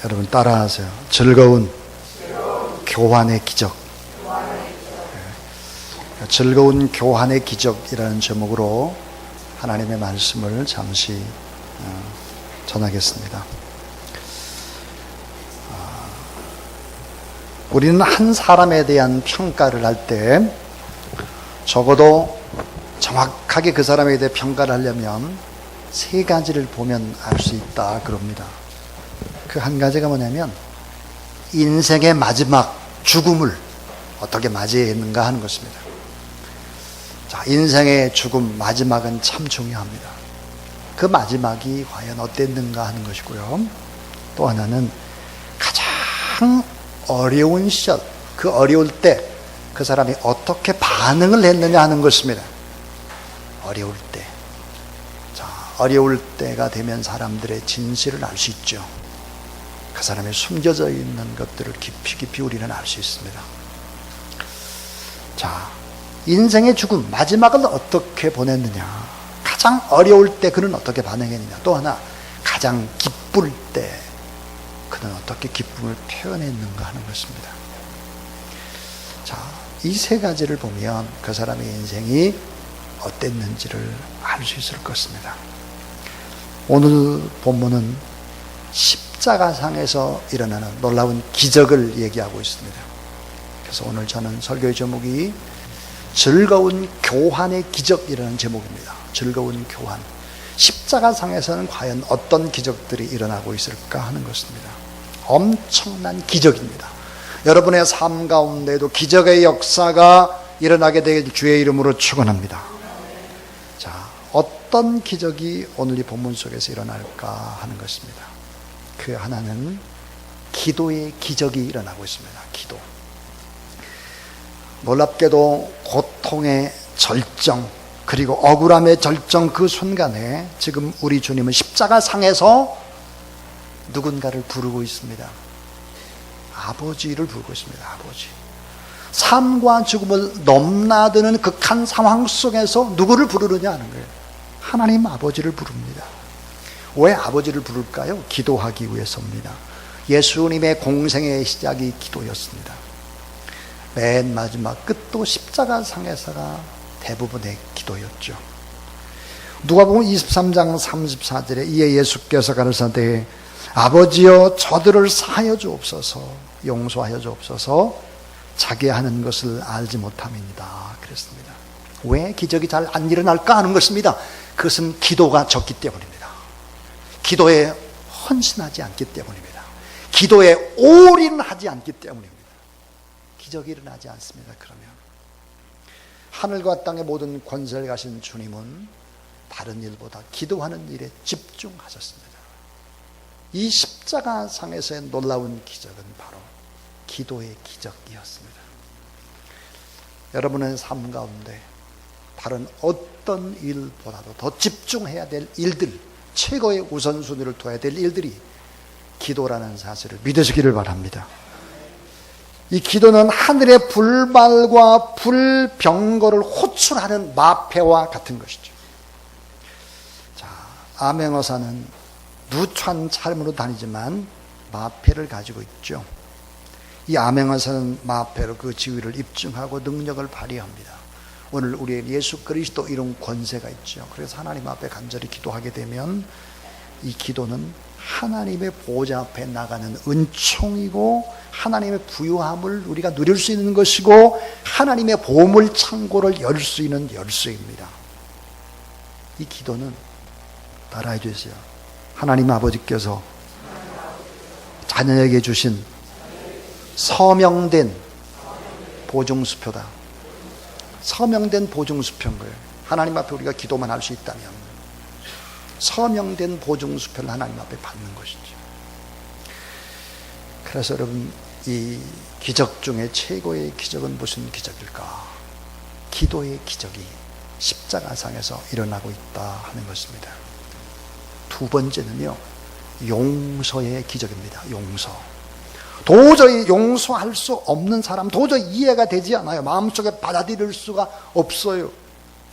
여러분 따라하세요. 즐거운 교환의 기적. 즐거운 교환의 기적이라는 제목으로 하나님의 말씀을 잠시 전하겠습니다. 우리는 한 사람에 대한 평가를 할 때 적어도 정확하게 그 사람에 대해 평가를 하려면 세 가지를 보면 알 수 있다 그럽니다. 그 한 가지가 뭐냐면 인생의 마지막 죽음을 어떻게 맞이했는가 하는 것입니다. 자, 인생의 죽음 마지막은 참 중요합니다. 그 마지막이 과연 어땠는가 하는 것이고요. 또 하나는 가장 어려운 시절, 그 어려울 때 그 사람이 어떻게 반응을 했느냐 하는 것입니다. 어려울 때. 자, 어려울 때가 되면 사람들의 진실을 알 수 있죠. 그 사람의 숨겨져 있는 것들을 깊이 우리는 알 수 있습니다. 자, 인생의 죽음, 마지막을 어떻게 보냈느냐. 가장 어려울 때 그는 어떻게 반응했느냐. 또 하나, 가장 기쁠 때 그는 어떻게 기쁨을 표현했는가 하는 것입니다. 자, 이 세 가지를 보면 그 사람의 인생이 어땠는지를 알 수 있을 것입니다. 오늘 본문은 십자가상에서 일어나는 놀라운 기적을 얘기하고 있습니다. 그래서 오늘 저는 설교의 제목이 즐거운 교환의 기적이라는 제목입니다. 즐거운 교환. 십자가상에서는 과연 어떤 기적들이 일어나고 있을까 하는 것입니다. 엄청난 기적입니다. 여러분의 삶 가운데도 기적의 역사가 일어나게 될 주의 이름으로 축원합니다. 자, 어떤 기적이 오늘 이 본문 속에서 일어날까 하는 것입니다. 그 하나는 기도의 기적이 일어나고 있습니다. 기도. 놀랍게도 고통의 절정, 그리고 억울함의 절정 그 순간에 지금 우리 주님은 십자가상에서 누군가를 부르고 있습니다. 아버지를 부르고 있습니다. 아버지. 삶과 죽음을 넘나드는 극한 상황 속에서 누구를 부르느냐 하는 거예요. 하나님 아버지를 부릅니다. 왜 아버지를 부를까요? 기도하기 위해서입니다. 예수님의 공생의 시작이 기도였습니다. 맨 마지막 끝도 십자가상에서가 대부분의 기도였죠. 누가복음 23장 34절에 이에 예수께서 가르사대 아버지여 저들을 사하여 주옵소서, 용서하여 주옵소서, 자기 하는 것을 알지 못함이니이다 그랬습니다. 왜 기적이 잘 안 일어날까 하는 것입니다. 그것은 기도가 적기 때문입니다. 기도에 헌신하지 않기 때문입니다. 기도에 올인하지 않기 때문입니다. 기적이 일어나지 않습니다. 그러면 하늘과 땅의 모든 권세를 가신 주님은 다른 일보다 기도하는 일에 집중하셨습니다. 이 십자가상에서의 놀라운 기적은 바로 기도의 기적이었습니다. 여러분의 삶 가운데 다른 어떤 일보다도 더 집중해야 될 일들, 최고의 우선순위를 둬야 될 일들이 기도라는 사실을 믿으시기를 바랍니다. 이 기도는 하늘의 불말과 불병거를 호출하는 마패와 같은 것이죠. 자, 암행어사는 누추한 차림으로 다니지만 마패를 가지고 있죠. 이 암행어사는 마패로 그 지위를 입증하고 능력을 발휘합니다. 오늘 우리의 예수 그리스도 이런 권세가 있죠. 그래서 하나님 앞에 간절히 기도하게 되면 이 기도는 하나님의 보좌 앞에 나가는 은총이고 하나님의 부유함을 우리가 누릴 수 있는 것이고 하나님의 보물 창고를 열 수 있는 열쇠입니다. 이 기도는 따라해 주세요. 하나님 아버지께서 자녀에게 주신 서명된 보증수표다. 서명된 보증수표인 거예요. 하나님 앞에 우리가 기도만 할 수 있다면 서명된 보증수표를 하나님 앞에 받는 것이죠. 그래서 여러분, 이 기적 중에 최고의 기적은 무슨 기적일까? 기도의 기적이 십자가상에서 일어나고 있다 하는 것입니다. 두 번째는요, 용서의 기적입니다. 용서. 도저히 용서할 수 없는 사람, 도저히 이해가 되지 않아요. 마음속에 받아들일 수가 없어요.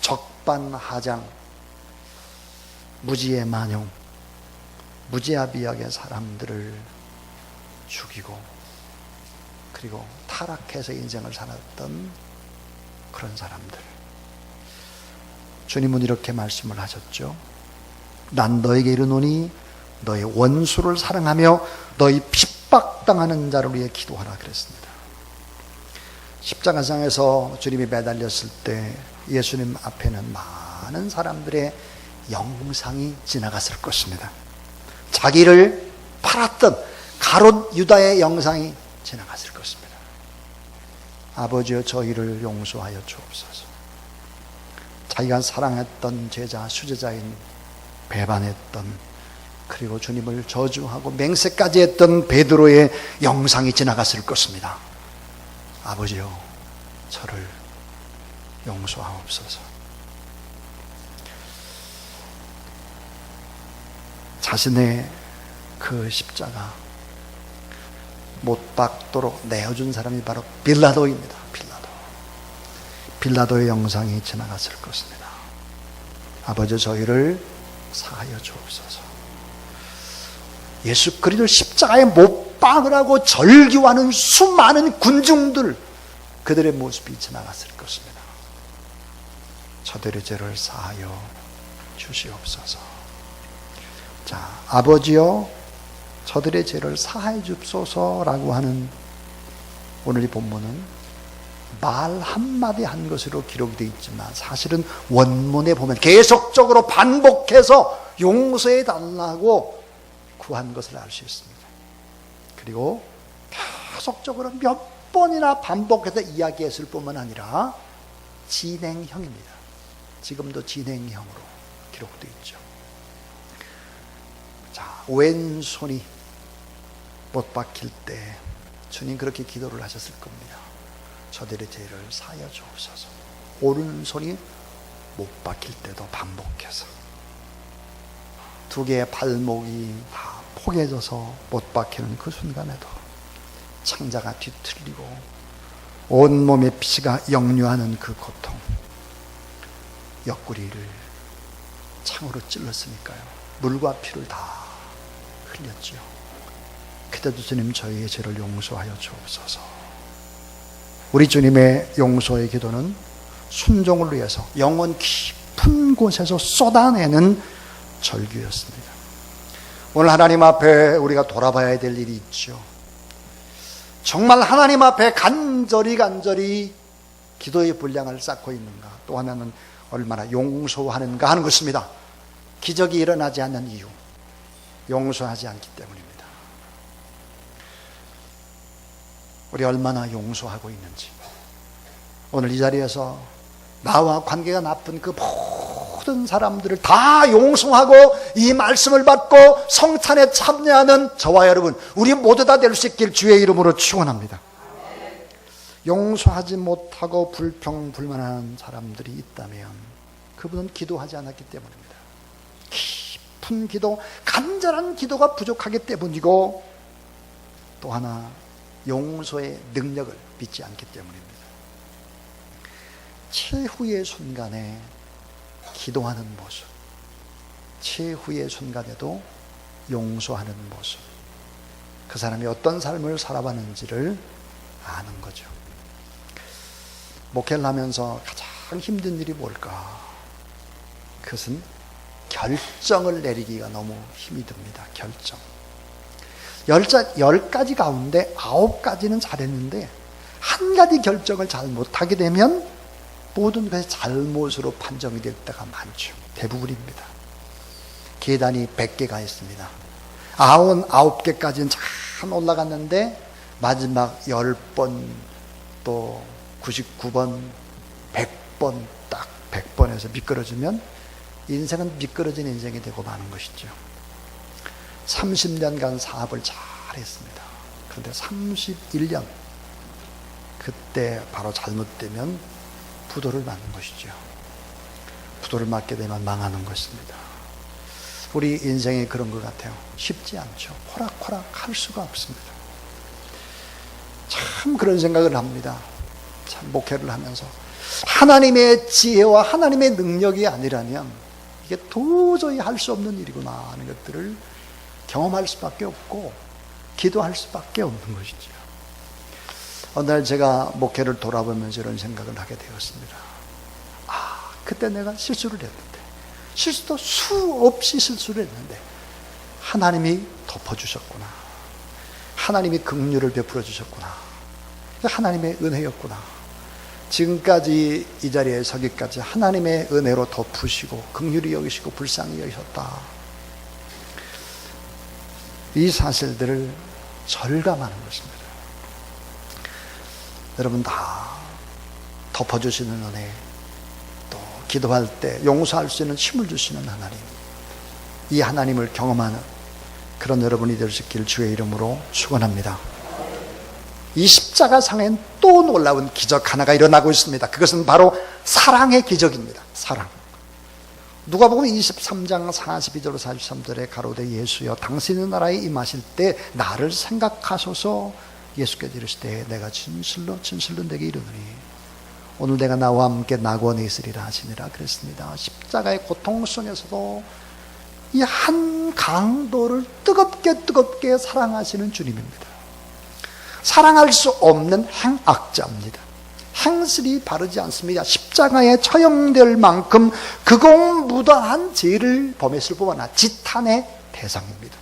적반하장, 무지의 만용, 무지아비하게 사람들을 죽이고 그리고 타락해서 인생을 살았던 그런 사람들. 주님은 이렇게 말씀을 하셨죠. 난 너에게 이르노니 너의 원수를 사랑하며 너희 핍박당하는 자를 위해 기도하라 그랬습니다. 십자가상에서 주님이 매달렸을 때 예수님 앞에는 많은 사람들의 영상이 지나갔을 것입니다. 자기를 팔았던 가롯 유다의 영상이 지나갔을 것입니다. 아버지여 저희를 용서하여 주옵소서. 자기가 사랑했던 제자, 수제자인 배반했던 그리고 주님을 저주하고 맹세까지 했던 베드로의 영상이 지나갔을 것입니다. 아버지여 저를 용서하옵소서. 자신의 그 십자가 못 박도록 내어준 사람이 바로 빌라도입니다. 빌라도의 영상이 지나갔을 것입니다. 아버지 저희를 사하여 주옵소서. 예수 그리스도를 십자가에 못 박으라고 절규하는 수많은 군중들, 그들의 모습이 지나갔을 것입니다. 저들의 죄를 사하여 주시옵소서. 자, 아버지여 저들의 죄를 사하여 주옵소서라고 하는 오늘 이 본문은 말 한마디 한 것으로 기록이 되어 있지만 사실은 원문에 보면 계속적으로 반복해서 용서해 달라고 구한 것을 알 수 있습니다. 그리고 계속적으로 몇 번이나 반복해서 이야기했을 뿐만 아니라 진행형입니다. 지금도 진행형으로 기록되어 있죠. 자, 왼손이 못 박힐 때 주님 그렇게 기도를 하셨을 겁니다. 저들의 죄를 사하여 주옵소서. 오른손이 못 박힐 때도 반복해서 두 개의 발목이 다 포개져서 못 박히는 그 순간에도 창자가 뒤틀리고 온몸에 피가 역류하는 그 고통, 옆구리를 창으로 찔렀으니까요. 물과 피를 다 흘렸지요. 그때도 주님 저희의 죄를 용서하여 주옵소서. 우리 주님의 용서의 기도는 순종을 위해서 영혼 깊은 곳에서 쏟아내는 절규였습니다. 오늘 하나님 앞에 우리가 돌아봐야 될 일이 있죠. 정말 하나님 앞에 간절히 기도의 분량을 쌓고 있는가, 또 하나는 얼마나 용서하는가 하는 것입니다. 기적이 일어나지 않는 이유, 용서하지 않기 때문입니다. 우리 얼마나 용서하고 있는지, 오늘 이 자리에서 나와 관계가 나쁜 그 모든 사람들을 다 용서하고 이 말씀을 받고 성찬에 참여하는 저와 여러분, 우리 모두 다 될 수 있길 주의 이름으로 축원합니다. 용서하지 못하고 불평불만한 사람들이 있다면 그분은 기도하지 않았기 때문입니다. 깊은 기도, 간절한 기도가 부족하기 때문이고, 또 하나 용서의 능력을 믿지 않기 때문입니다. 최후의 순간에 기도하는 모습, 최후의 순간에도 용서하는 모습, 그 사람이 어떤 삶을 살아봤는지를 아는 거죠. 목회를 하면서 가장 힘든 일이 뭘까? 그것은 결정을 내리기가 너무 힘이 듭니다. 결정. 10가지 가운데 9가지는 잘했는데 한 가지 결정을 잘 못하게 되면 모든 것이 잘못으로 판정이 될 때가 많죠. 대부분입니다. 계단이 100개가 있습니다. 99개까지는 잘 올라갔는데 마지막 10번 또 99번 100번 딱 100번에서 미끄러지면 인생은 미끄러진 인생이 되고 마는 것이죠. 30년간 사업을 잘 했습니다. 그런데 31년 그때 바로 잘못되면 부도를 맞는 것이죠. 부도를 맞게 되면 망하는 것입니다. 우리 인생이 그런 것 같아요. 쉽지 않죠. 호락호락 할 수가 없습니다. 참 그런 생각을 합니다. 참 목회를 하면서 하나님의 지혜와 하나님의 능력이 아니라면 이게 도저히 할 수 없는 일이구나 하는 것들을 경험할 수밖에 없고, 기도할 수밖에 없는 것이죠. 어느 날 제가 목회를 돌아보면서 이런 생각을 하게 되었습니다. 그때 내가 실수를 했는데, 실수도 수없이 실수를 했는데 하나님이 덮어주셨구나. 하나님이 긍휼을 베풀어 주셨구나. 하나님의 은혜였구나. 지금까지 이 자리에 서기까지 하나님의 은혜로 덮으시고 긍휼히 여기시고 불쌍히 여기셨다. 이 사실들을 절감하는 것입니다. 여러분, 다 덮어주시는 은혜, 또 기도할 때 용서할 수 있는 힘을 주시는 하나님, 이 하나님을 경험하는 그런 여러분이 되시길 주의 이름으로 축원합니다. 이 십자가 상엔 또 놀라운 기적 하나가 일어나고 있습니다. 그것은 바로 사랑의 기적입니다. 사랑. 누가복음 23장 42절 43절에 가로되 예수여 당신의 나라에 임하실 때 나를 생각하소서. 예수께서 이르시되 내가 진실로 내게 이르노니 오늘 내가 나와 함께 낙원에 있으리라 하시니라 그랬습니다. 십자가의 고통 속에서도 이 한 강도를 뜨겁게 사랑하시는 주님입니다. 사랑할 수 없는 행악자입니다. 행실이 바르지 않습니다. 십자가에 처형될 만큼 극악무도한 죄를 범했을 뿐만 아니라 지탄의 대상입니다.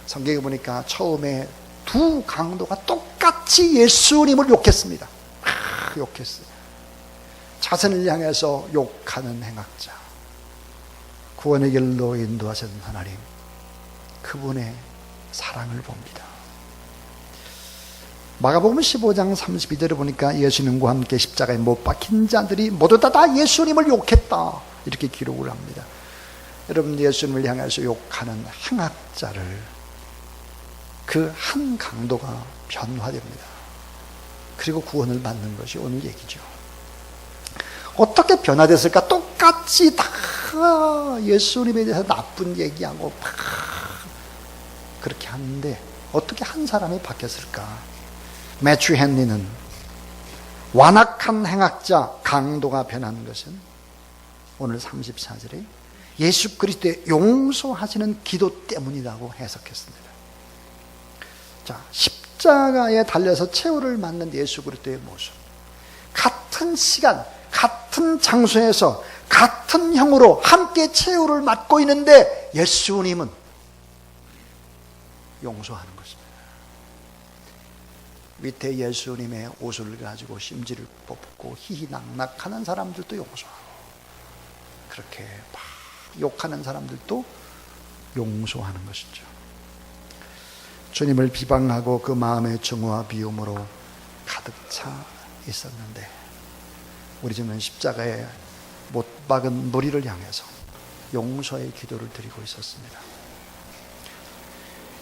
성경에 보니까 처음에 두 강도가 똑같이 예수님을 욕했습니다. 욕했어요. 자신을 향해서 욕하는 행악자, 구원의 길로 인도하신 하나님, 그분의 사랑을 봅니다. 마가복음 15장 32절에 보니까 예수님과 함께 십자가에 못 박힌 자들이 모두 다 예수님을 욕했다, 이렇게 기록을 합니다. 여러분, 예수님을 향해서 욕하는 행악자를 그 한 강도가 변화됩니다. 그리고 구원을 받는 것이 오늘 얘기죠. 어떻게 변화됐을까? 똑같이 다 예수님에 대해서 나쁜 얘기하고 막 그렇게 하는데 어떻게 한 사람이 바뀌었을까? 매튜 헨리는 완악한 행악자 강도가 변한 것은 오늘 34절에 예수 그리스도의 용서하시는 기도 때문이라고 해석했습니다. 자, 십자가에 달려서 최후를 맞는 예수 그리스도의 모습, 같은 시간, 같은 장소에서 같은 형으로 함께 최후를 맞고 있는데 예수님은 용서하는 것입니다. 밑에 예수님의 옷을 가지고 심지를 뽑고 희희낙낙하는 사람들도 용서하고, 그렇게 막 욕하는 사람들도 용서하는 것이죠. 주님을 비방하고 그 마음의 증오와 비움으로 가득 차 있었는데 우리 주님은 십자가에 못 박은 무리를 향해서 용서의 기도를 드리고 있었습니다.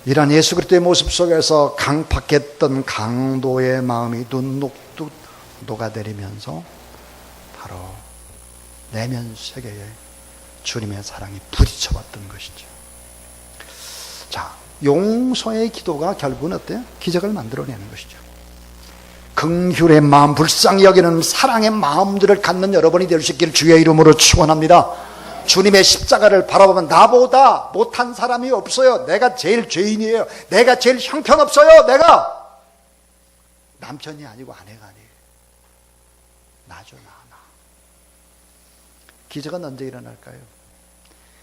이런 예수 그리스도의 모습 속에서 강팍했던 강도의 마음이 눈녹듯 녹아내리면서 바로 내면 세계에 주님의 사랑이 부딪혀왔던 것이죠. 자, 용서의 기도가 결국은 어때요? 기적을 만들어내는 것이죠. 긍휼의 마음, 불쌍히 여기는 사랑의 마음들을 갖는 여러분이 될 수 있기를 주의 이름으로 축원합니다. 주님의 십자가를 바라보면 나보다 못한 사람이 없어요. 내가 제일 죄인이에요. 내가 제일 형편없어요. 내가 남편이 아니고 아내가 아니에요. 나죠, 나. 기적은 언제 일어날까요?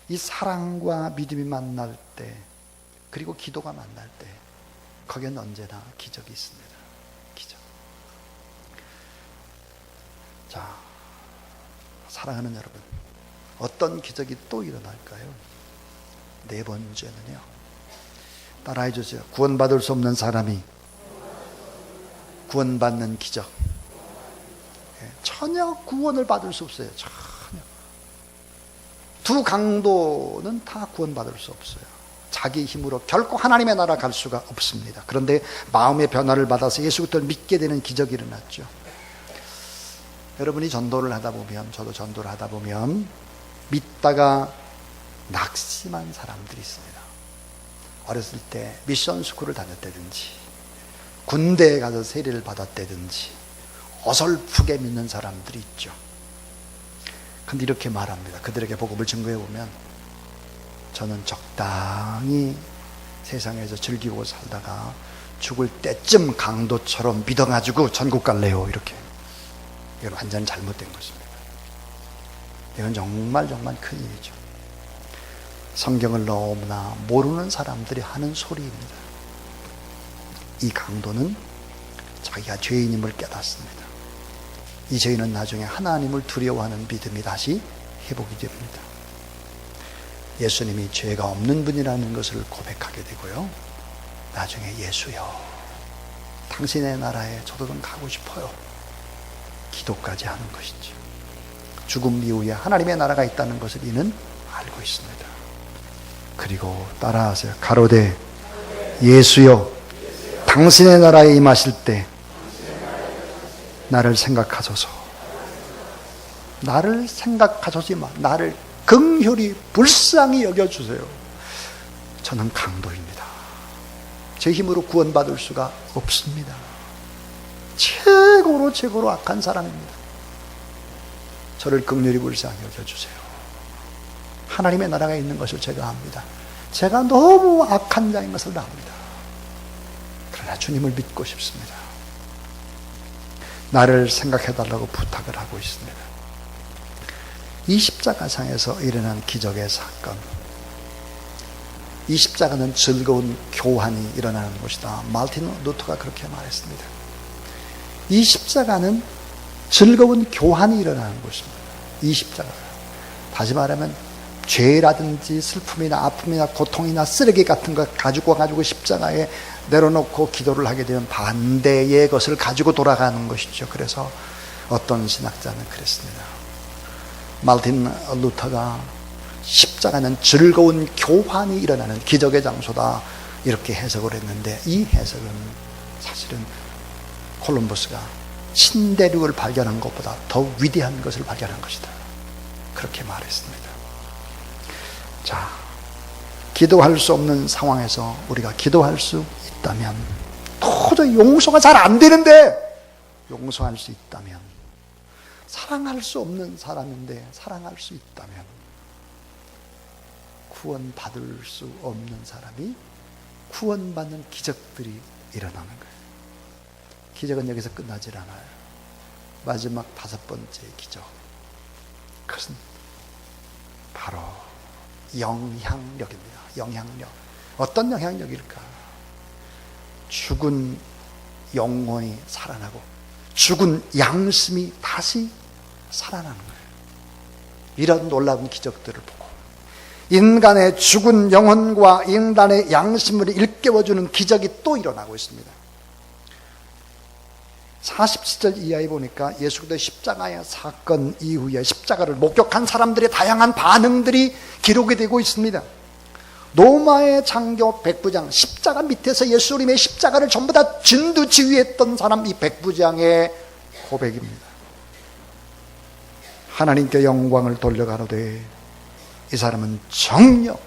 이 사랑과 믿음이 만날 때, 그리고 기도가 만날 때, 거기엔 언제나 기적이 있습니다. 기적. 자, 사랑하는 여러분, 어떤 기적이 또 일어날까요? 네 번째는요, 따라해 주세요. 구원받을 수 없는 사람이 구원받는 기적. 전혀 구원을 받을 수 없어요. 전혀. 두 강도는 다 구원받을 수 없어요. 자기 힘으로 결코 하나님의 나라 갈 수가 없습니다. 그런데 마음의 변화를 받아서 예수 그리스도를 믿게 되는 기적이 일어났죠. 여러분이 전도를 하다 보면, 저도 전도를 하다 보면 믿다가 낙심한 사람들이 있습니다. 어렸을 때 미션 스쿨을 다녔다든지 군대에 가서 세례를 받았다든지 어설프게 믿는 사람들이 있죠. 근데 이렇게 말합니다. 그들에게 복음을 증거해 보면 저는 적당히 세상에서 즐기고 살다가 죽을 때쯤 강도처럼 믿어가지고 천국 갈래요, 이렇게. 이건 완전 잘못된 것입니다. 이건 정말 큰 일이죠. 성경을 너무나 모르는 사람들이 하는 소리입니다. 이 강도는 자기가 죄인임을 깨닫습니다. 이 죄인은 나중에 하나님을 두려워하는 믿음이 다시 회복이 됩니다. 예수님이 죄가 없는 분이라는 것을 고백하게 되고요. 나중에 예수여, 당신의 나라에 저도 좀 가고 싶어요. 기도까지 하는 것이죠. 죽음 이후에 하나님의 나라가 있다는 것을 이는 알고 있습니다. 그리고 따라하세요. 가로되 예수여, 당신의 나라에 임하실 때 나를 생각하소서. 나를 생각하소서지만 나를 긍휼히 불쌍히 여겨주세요. 저는 강도입니다. 제 힘으로 구원받을 수가 없습니다. 최고로 악한 사람입니다. 저를 긍휼히 불쌍히 여겨주세요. 하나님의 나라가 있는 것을 제가 압니다. 제가 너무 악한 자인 것을 압니다. 그러나 주님을 믿고 싶습니다. 나를 생각해달라고 부탁을 하고 있습니다. 이 십자가상에서 일어난 기적의 사건, 이 십자가는 즐거운 교환이 일어나는 곳이다. 마르틴 루터가 그렇게 말했습니다. 이 십자가는 즐거운 교환이 일어나는 곳입니다. 이 십자가, 다시 말하면 죄라든지 슬픔이나 아픔이나 고통이나 쓰레기 같은 것 가지고 십자가에 내려놓고 기도를 하게 되면 반대의 것을 가지고 돌아가는 것이죠. 그래서 어떤 신학자는 그랬습니다. 마르틴 루터가 십자가는 즐거운 교환이 일어나는 기적의 장소다, 이렇게 해석을 했는데, 이 해석은 사실은 콜럼버스가 신대륙을 발견한 것보다 더 위대한 것을 발견한 것이다, 그렇게 말했습니다. 자, 기도할 수 없는 상황에서 우리가 기도할 수 있다면, 도저히 용서가 잘 안 되는데 용서할 수 있다면, 사랑할 수 없는 사람인데 사랑할 수 있다면, 구원받을 수 없는 사람이 구원받는 기적들이 일어나는 거예요. 기적은 여기서 끝나질 않아요. 마지막 5번째 기적, 그것은 바로 영향력입니다. 영향력. 어떤 영향력일까? 죽은 영혼이 살아나고 죽은 양심이 다시 살아나는 거예요. 이런 놀라운 기적들을 보고 인간의 죽은 영혼과 인간의 양심을 일깨워주는 기적이 또 일어나고 있습니다. 47절 이하에 보니까 예수 그리스도의 십자가의 사건 이후에 십자가를 목격한 사람들의 다양한 반응들이 기록이 되고 있습니다. 로마의 장교 백부장, 십자가 밑에서 예수님의 십자가를 전부 다 진두지휘했던 사람, 이 백부장의 고백입니다. 하나님께 영광을 돌려가노되 이 사람은 정녕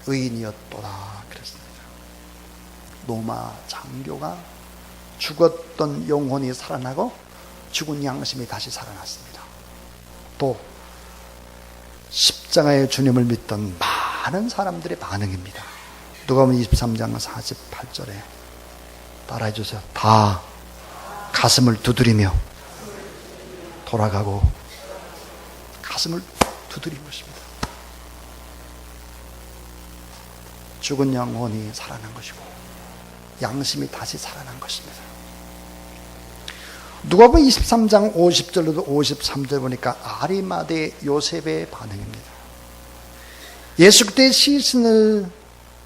의인이었도다, 그랬습니다. 로마 장교가 죽었던 영혼이 살아나고 죽은 양심이 다시 살아났습니다. 또 십자가의 주님을 믿던 많은 사람들의 반응입니다. 누가복음 23장 48절에 따라해 주세요. 다 가슴을 두드리며 돌아가고 가슴을 두드린 것입니다. 죽은 영혼이 살아난 것이고 양심이 다시 살아난 것입니다. 누가복음 23장 50절로도 53절 보니까 아리마대 요셉의 반응입니다. 예수 그리스도의 시신을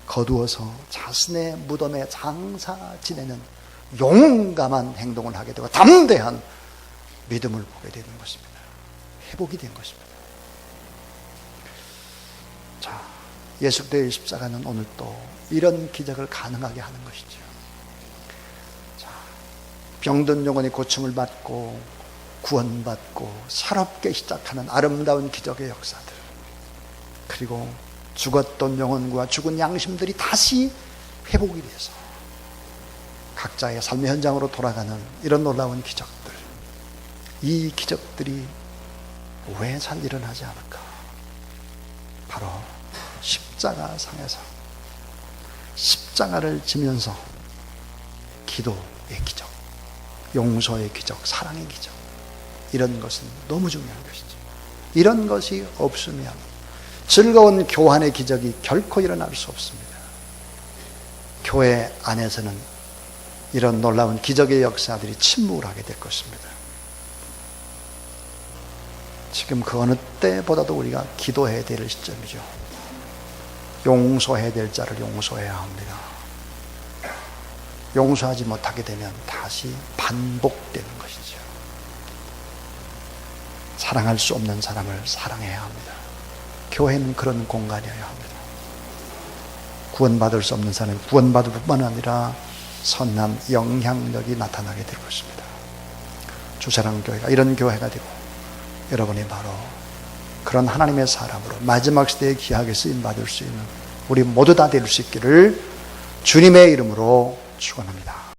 거두어서 자신의 무덤에 장사 지내는 용감한 행동을 하게 되고 담대한 믿음을 보게 되는 것입니다. 회복이 된 것입니다. 자, 예수 그리스도의 십자가는 오늘 또 이런 기적을 가능하게 하는 것이죠. 자, 병든 영혼이 고침을 받고 구원받고 새롭게 시작하는 아름다운 기적의 역사들, 그리고 죽었던 영혼과 죽은 양심들이 다시 회복이 돼서 각자의 삶의 현장으로 돌아가는 이런 놀라운 기적들, 이 기적들이 왜 잘 일어나지 않을까? 바로 십자가상에서 십자가를 지면서 기도의 기적, 용서의 기적, 사랑의 기적, 이런 것은 너무 중요한 것이죠. 이런 것이 없으면 즐거운 교환의 기적이 결코 일어날 수 없습니다. 교회 안에서는 이런 놀라운 기적의 역사들이 침묵을 하게 될 것입니다. 지금 그 어느 때보다도 우리가 기도해야 될 시점이죠. 용서해야 될 자를 용서해야 합니다. 용서하지 못하게 되면 다시 반복되는 것이죠. 사랑할 수 없는 사람을 사랑해야 합니다. 교회는 그런 공간이어야 합니다. 구원받을 수 없는 사람은 구원받을 뿐만 아니라 선한 영향력이 나타나게 될 것입니다. 주사랑교회가 이런 교회가 되고 여러분이 바로 그런 하나님의 사람으로 마지막 시대에 귀하게 쓰임받을 수 있는 우리 모두 다 될 수 있기를 주님의 이름으로 축원합니다.